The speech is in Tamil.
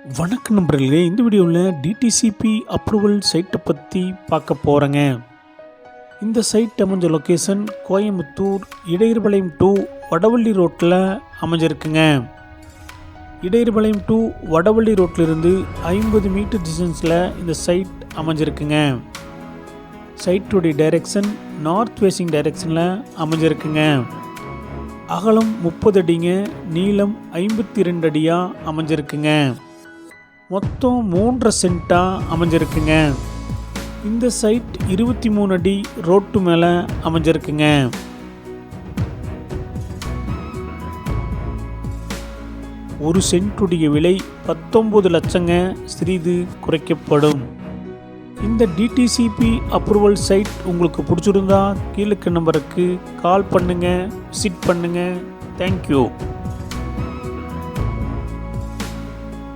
வணக்கம் நண்பர்களே, இந்த வீடியோவில் டிடிசிபி அப்ரூவல் சைட்டை பற்றி பார்க்க போகிறேங்க. இந்த சைட் அமைஞ்ச லொக்கேஷன் கோயம்புத்தூர் இடையர்பாளையம் டு வடவள்ளி ரோட்டில் அமைஞ்சிருக்குங்க. இடையர்பாளையம் டு வடவள்ளி ரோட்டிலிருந்து 50 மீட்டர் டிஸ்டன்ஸில் இந்த சைட் அமைஞ்சிருக்குங்க. சைட்டுடைய டைரெக்ஷன் நார்த் ஃபேஸிங் டைரெக்ஷனில் அமைஞ்சிருக்குங்க. அகலம் 30 அடிங்க, நீளம் 52 அடியாக அமைஞ்சிருக்குங்க. மொத்தம் 3.5 சென்ட்டாக அமைஞ்சிருக்குங்க. இந்த சைட் 23 அடி ரோட்டு மேலே அமைஞ்சிருக்குங்க. ஒரு சென்ட்டுடைய விலை 19 லட்சங்க, சிறிது குறைக்கப்படும். இந்த டிடிசிபி அப்ரூவல் சைட் உங்களுக்கு பிடிச்சிருந்தா கீழே நம்பருக்கு கால் பண்ணுங்கள், விசிட் பண்ணுங்கள். தேங்க்யூ.